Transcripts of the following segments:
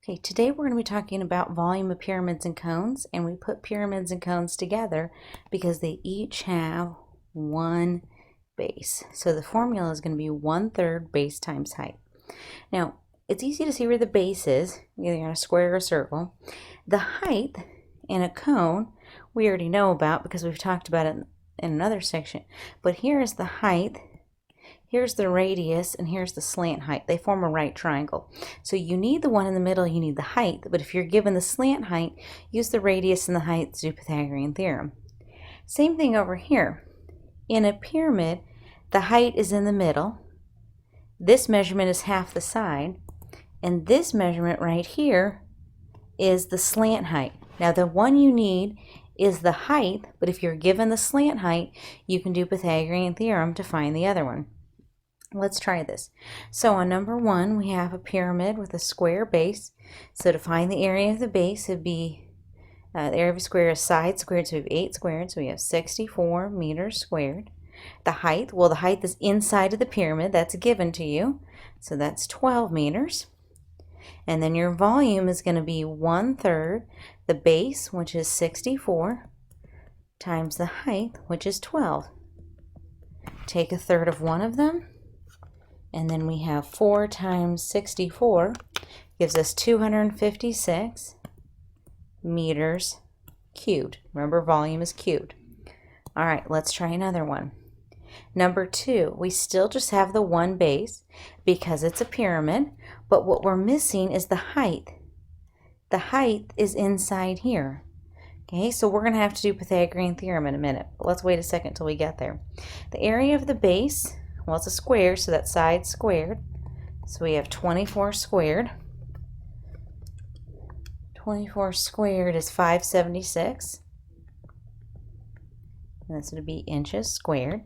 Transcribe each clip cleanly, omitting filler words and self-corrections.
Okay, today we're going to be talking about volume of pyramids and cones, and we put pyramids and cones together because they each have one base. So the formula is going to be 1/3 base times height. Now, it's easy to see where the base is, either in a square or a circle. The height in a cone, we already know about because we've talked about it in another section. But here is the height. Here's the radius, and here's the slant height. They form a right triangle. So you need the one in the middle, you need the height, but if you're given the slant height, use the radius and the height to do Pythagorean theorem. Same thing over here. In a pyramid, the height is in the middle. This measurement is half the side, and this measurement right here is the slant height. Now the one you need is the height, but if you're given the slant height, you can do Pythagorean theorem to find the other one. Let's try this. So on number 1, we have a pyramid with a square base. So to find the area of the base, it'd be the area of a square is side squared, so we have 8 squared, so we have 64 meters squared. The height, well, the height is inside of the pyramid. That's given to you. So that's 12 meters. And then your volume is going to be 1/3 the base, which is 64, times the height, which is 12. Take 1/3 of one of them. And then we have 4 times 64 gives us 256 meters cubed. Remember, volume is cubed. All right, let's try another one. Number 2, we still just have the one base because it's a pyramid, but what we're missing is the height. The height is inside here. Okay, so we're going to have to do Pythagorean theorem in a minute. But let's wait a second till we get there. The area of the base, well, it's a square, so that's side squared. So we have 24 squared. 24 squared is 576. And that's going to be inches squared.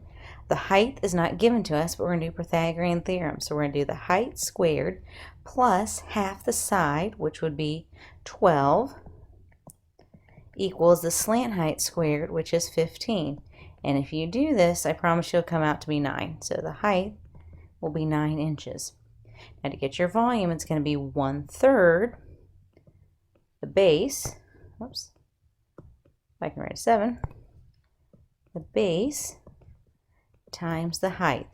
The height is not given to us, but we're going to do Pythagorean theorem. So we're going to do the height squared plus half the side, which would be 12, equals the slant height squared, which is 15. And if you do this, I promise you'll come out to be 9. So the height will be 9 inches. Now to get your volume, it's going to be 1/3 the base. Oops. If I can write a 7. The base times the height.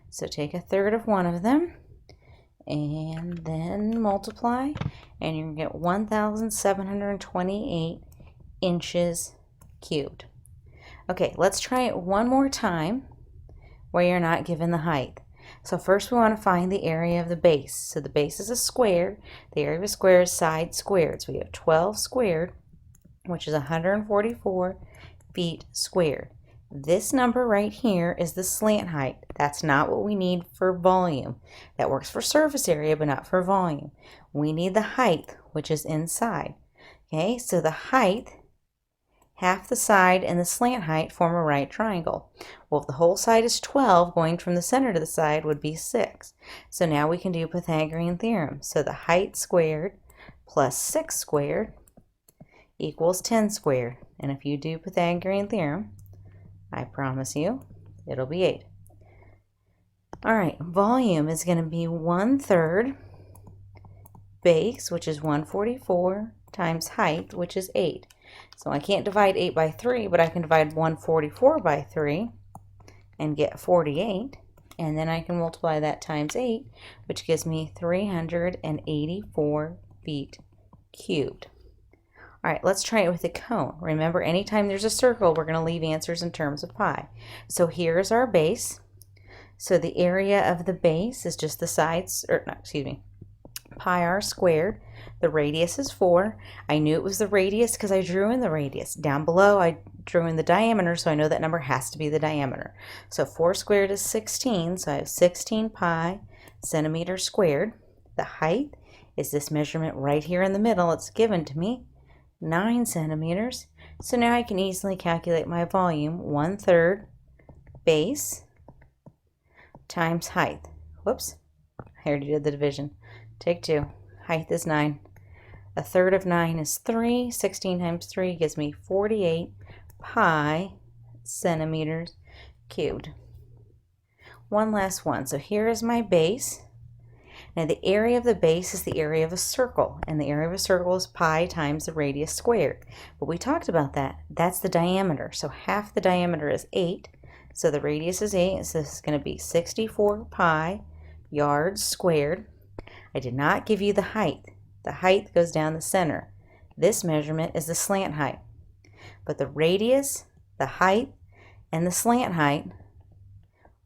So take 1/3 of one of them and then multiply, and you're going to get 1,728 inches cubed. Okay, let's try it one more time where you're not given the height. So first we want to find the area of the base. So the base is a square. The area of a square is side squared. So we have 12 squared, which is 144 feet squared. This number right here is the slant height. That's not what we need for volume. That works for surface area, but not for volume. We need the height, which is inside. Okay, so the height, half the side, and the slant height form a right triangle. Well, if the whole side is 12, going from the center to the side would be 6. So now we can do Pythagorean theorem. So the height squared plus 6 squared equals 10 squared. And if you do Pythagorean theorem, I promise you, it'll be 8. All right, volume is going to be 1/3 base, which is 144, times height, which is 8. So I can't divide 8 by 3, but I can divide 144 by 3 and get 48. And then I can multiply that times 8, which gives me 384 feet cubed. All right, let's try it with a cone. Remember, anytime there's a circle, we're going to leave answers in terms of pi. So here's our base. So the area of the base is just the sides, or no, excuse me, pi r squared. The radius is 4. I knew it was the radius because I drew in the radius. Down below, I drew in the diameter, so I know that number has to be the diameter. So 4 squared is 16, so I have 16 pi centimeters squared. The height is this measurement right here in the middle. It's given to me, 9 centimeters. So now I can easily calculate my volume, 1/3 base times height. Whoops, I already did the division. Take 2. Height is 9. 1/3 of 9 is 3. 16 times 3 gives me 48 pi centimeters cubed. One last one. So here is my base. Now the area of the base is the area of a circle, and the area of a circle is pi times the radius squared. But we talked about that. That's the diameter. So half the diameter is 8. So the radius is 8. So this is going to be 64 pi yards squared. I did not give you the height. The height goes down the center. This measurement is the slant height. But the radius, the height, and the slant height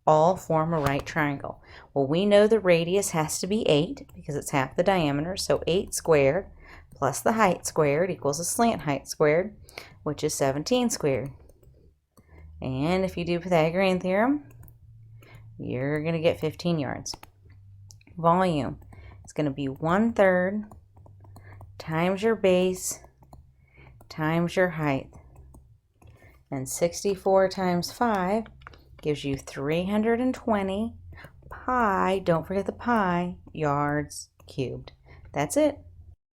all form a right triangle. Well, we know the radius has to be 8 because it's half the diameter. So 8 squared plus the height squared equals the slant height squared, which is 17 squared. And if you do Pythagorean theorem, you're going to get 15 yards. Volume is going to be 1/3 times your base times your height. And 64 times 5 gives you 320 pi, don't forget the pi, yards cubed. That's it.